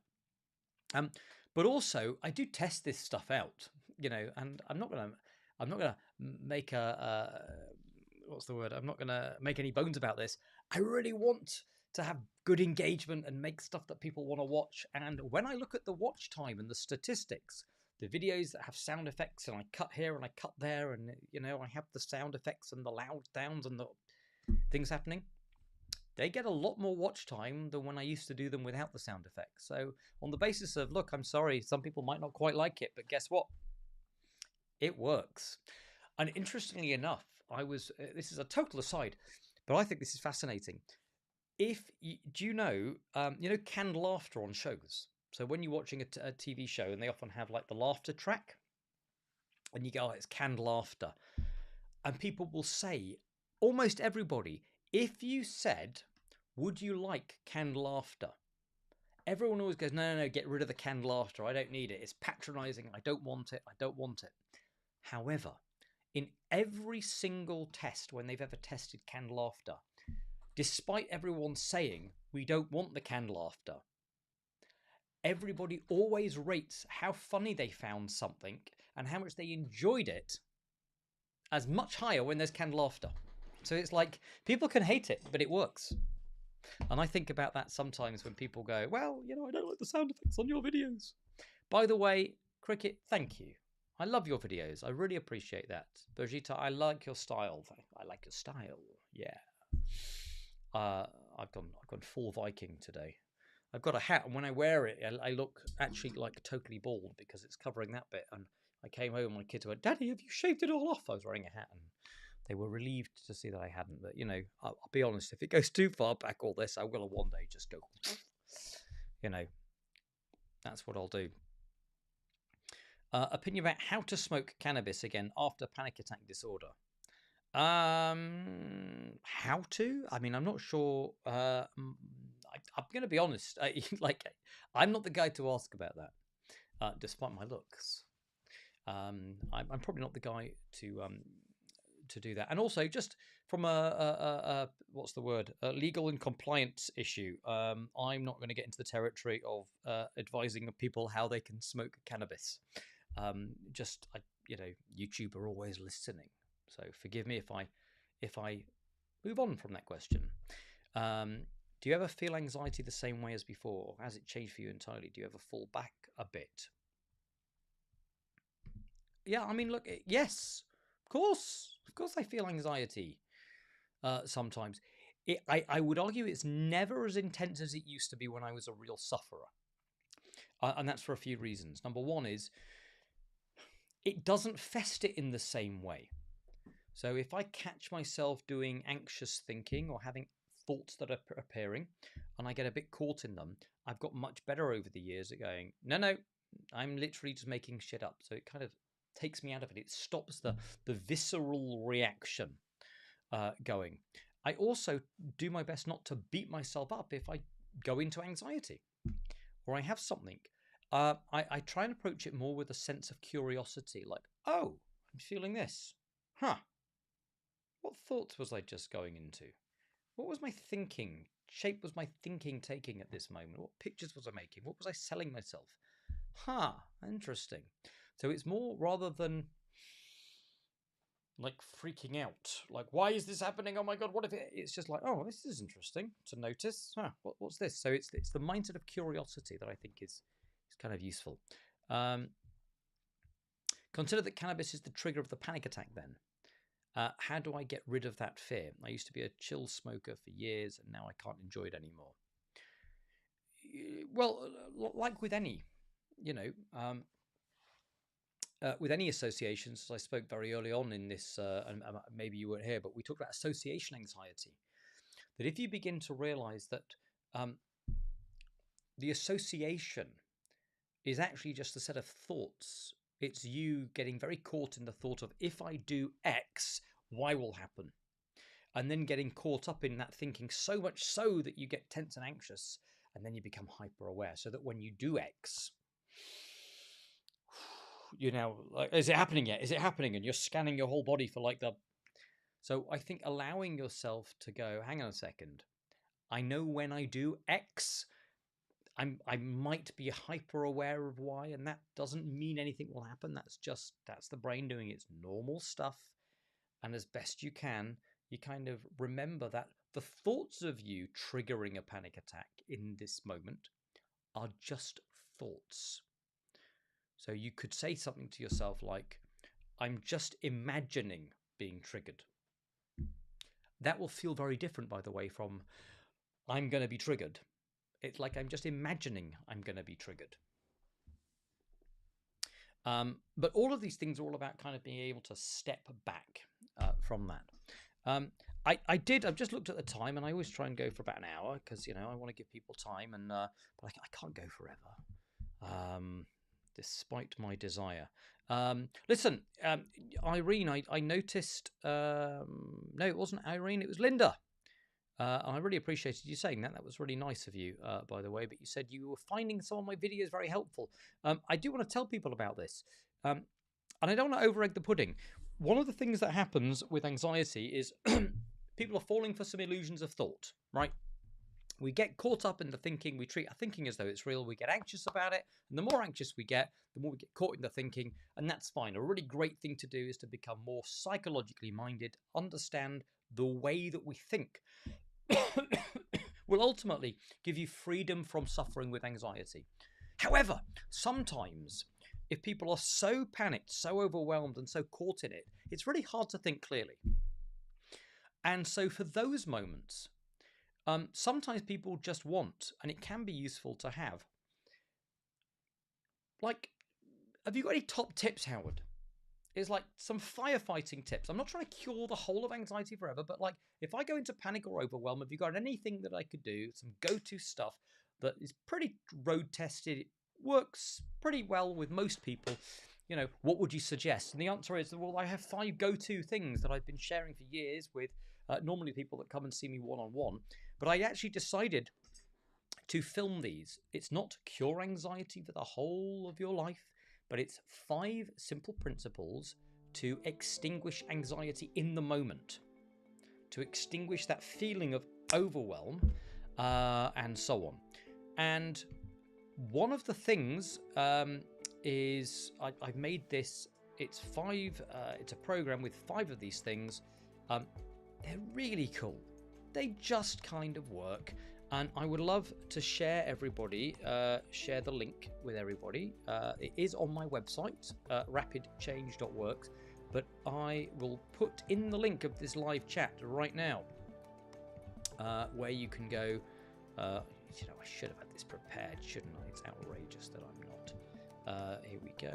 S1: But also, I do test this stuff out, and I'm not gonna make what's the word? I'm not gonna make any bones about this. I really want to have good engagement and make stuff that people want to watch. And when I look at the watch time and the statistics, the videos that have sound effects, and I cut here and I cut there, and I have the sound effects and the loud sounds and the things happening, they get a lot more watch time than when I used to do them without the sound effects. So on the basis of, look, I'm sorry, some people might not quite like it, but guess what? It works. And interestingly enough, this is a total aside, but I think this is fascinating. Do you know canned laughter on shows? So when you're watching a TV show and they often have like the laughter track, and you go, oh, it's canned laughter. And people will say, almost everybody, if you said, would you like canned laughter? Everyone always goes, no, get rid of the canned laughter. I don't need it. It's patronizing. I don't want it. However, in every single test, when they've ever tested canned laughter, despite everyone saying, we don't want the canned laughter, everybody always rates how funny they found something and how much they enjoyed it as much higher when there's canned laughter. So it's like, people can hate it, but it works. And I think about that sometimes when people go, well, I don't like the sound effects on your videos. By the way, Cricket, thank you. I love your videos. I really appreciate that. Birgitta, I like your style. I like your style. Yeah. I've gone full Viking today. I've got a hat, and when I wear it, I look actually like totally bald because it's covering that bit. And I came home, and my kids went, Daddy, have you shaved it all off? I was wearing a hat, and they were relieved to see that I hadn't. But, I'll be honest, if it goes too far back, all this, I will one day just go, that's what I'll do. Opinion about how to smoke cannabis again after panic attack disorder. How to? I mean, I'm not sure. I'm going to be honest. I'm not the guy to ask about that, despite my looks. I'm probably not the guy to do that. And also, just from a what's the word? A legal and compliance issue. I'm not going to get into the territory of advising people how they can smoke cannabis. YouTube are always listening, so forgive me if I move on from that question. Do you ever feel anxiety the same way as before? Has it changed for you entirely? Do you ever fall back a bit? Yeah, I mean, look, yes, of course I feel anxiety sometimes. I would argue it's never as intense as it used to be when I was a real sufferer, and that's for a few reasons. Number one is it doesn't fester in the same way. So if I catch myself doing anxious thinking or having thoughts that are appearing and I get a bit caught in them, I've got much better over the years at going, no, I'm literally just making shit up. So it kind of takes me out of it. It stops the visceral reaction going. I also do my best not to beat myself up if I go into anxiety or I have something. I try and approach it more with a sense of curiosity, like, oh, I'm feeling this. Huh. What thoughts was I just going into? What was my thinking? Shape was my thinking taking at this moment? What pictures was I making? What was I selling myself? Interesting. So it's more, rather than like freaking out, like, why is this happening? Oh my God, what if it's just like, oh, this is interesting to notice. What's this? So it's the mindset of curiosity that I think is kind of useful. Consider that cannabis is the trigger of the panic attack then. How do I get rid of that fear? I used to be a chill smoker for years, and now I can't enjoy it anymore. Well, like with any, with any associations, as I spoke very early on in this, and maybe you weren't here, but we talked about association anxiety. That if you begin to realize that the association is actually just a set of thoughts. It's you getting very caught in the thought of, if I do X, Y will happen. And then getting caught up in that thinking so much so that you get tense and anxious, and then you become hyper aware, so that when you do X, you now like, is it happening yet? Is it happening? And you're scanning your whole body for like the. So I think allowing yourself to go, hang on a second, I know when I do X, I might be hyper aware of Y, and that doesn't mean anything will happen. That's the brain doing its normal stuff. And as best you can, you kind of remember that the thoughts of you triggering a panic attack in this moment are just thoughts. So you could say something to yourself like, I'm just imagining being triggered. That will feel very different, by the way, from I'm going to be triggered. It's like I'm just imagining I'm going to be triggered. But all of these things are all about kind of being able to step back from that. I've just looked at the time, and I always try and go for about an hour because, I want to give people time, and but I can't go forever, despite my desire. Listen, Irene, I noticed. No, it wasn't Irene. It was Linda. And I really appreciated you saying that. That was really nice of you, by the way. But you said you were finding some of my videos very helpful. I do want to tell people about this. And I don't want to over-egg the pudding. One of the things that happens with anxiety is people are falling for some illusions of thought, right? We get caught up in the thinking. We treat our thinking as though it's real. We get anxious about it. And the more anxious we get, the more we get caught in the thinking. And that's fine. A really great thing to do is to become more psychologically minded, understand the way that we think. Will ultimately give you freedom from suffering with anxiety. However, sometimes if people are so panicked, so overwhelmed, and so caught in it, it's really hard to think clearly. And so for those moments, sometimes people just want, and it can be useful to have, like, have you got any top tips, Howard? Is like some firefighting tips. I'm not trying to cure the whole of anxiety forever, but like if I go into panic or overwhelm, have you got anything that I could do, some go-to stuff that is pretty road tested, it works pretty well with most people, what would you suggest? And the answer is, well, I have 5 go-to things that I've been sharing for years with normally people that come and see me one-on-one, but I actually decided to film these. It's not to cure anxiety for the whole of your life, but it's 5 simple principles to extinguish anxiety in the moment, to extinguish that feeling of overwhelm, and so on. And one of the things is I've made this. It's 5. It's a program with 5 of these things. They're really cool. They just kind of work. And I would love to share the link with everybody. It is on my website, rapidchange.works, but I will put in the link of this live chat right now, where you can go. I should have had this prepared, shouldn't I? It's outrageous that I'm not. Here we go.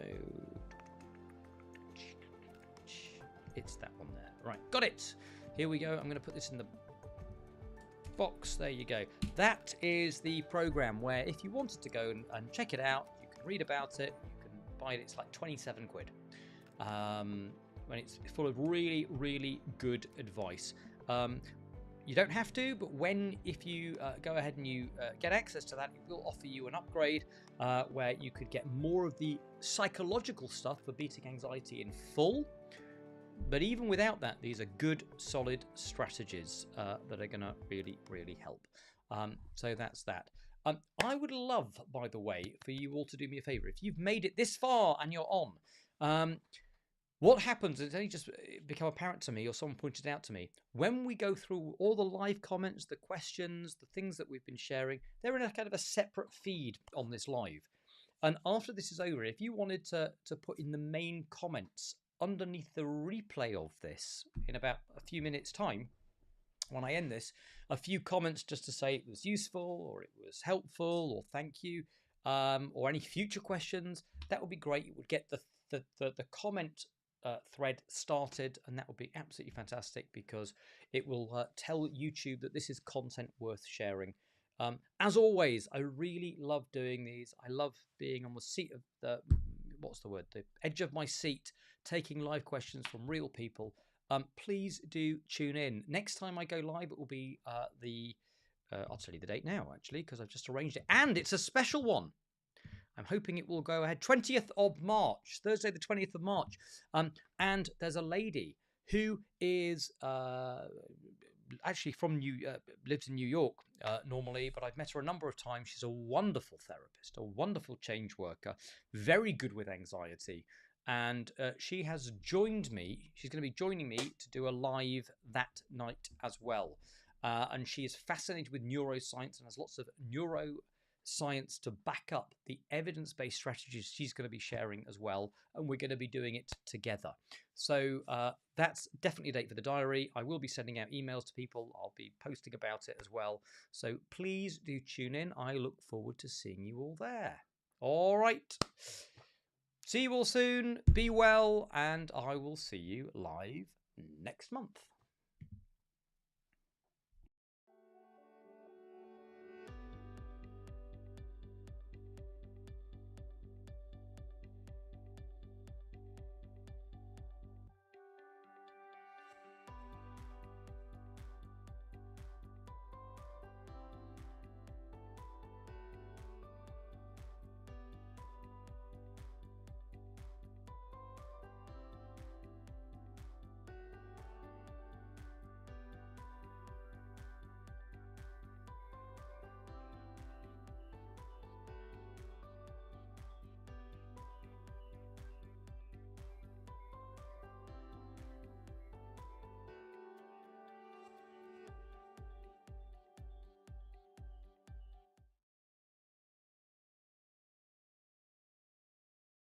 S1: It's that one there. Right, got it. Here we go. I'm going to put this in the box. There you go. That is the program where if you wanted to go and check it out, you can read about it, you can buy it. It's like 27 quid. When it's full of really, really good advice. You don't have to, but if you go ahead and you get access to that, it will offer you an upgrade where you could get more of the psychological stuff for beating anxiety in full. But even without that, these are good, solid strategies that are going to really, really help. So that's that. I would love, by the way, for you all to do me a favor. If you've made it this far and you're on, what happens, it's only just become apparent to me, or someone pointed out to me, when we go through all the live comments, the questions, the things that we've been sharing, they're in a kind of a separate feed on this live. And after this is over, if you wanted to put in the main comments underneath the replay of this in about a few minutes' time, when I end this, a few comments just to say it was useful or it was helpful or thank you, or any future questions, that would be great. It would get the comment thread started, and that would be absolutely fantastic because it will tell YouTube that this is content worth sharing. As always, I really love doing these. I love being on the seat of the the edge of my seat, taking live questions from real people. Please do tune in. Next time I go live, it will be I'll tell you the date now, actually, because I've just arranged it, and it's a special one. I'm hoping it will go ahead. 20th of March, Thursday, the 20th of March. And there's a lady who is actually lives in New York normally, but I've met her a number of times. She's a wonderful therapist, a wonderful change worker, very good with anxiety. And she has joined me. She's going to be joining me to do a live that night as well. And she is fascinated with neuroscience and has lots of neuroscience to back up the evidence-based strategies she's going to be sharing as well. And we're going to be doing it together. So that's definitely a date for the diary. I will be sending out emails to people. I'll be posting about it as well. So please do tune in. I look forward to seeing you all there. All right. See you all soon. Be well. And I will see you live next month.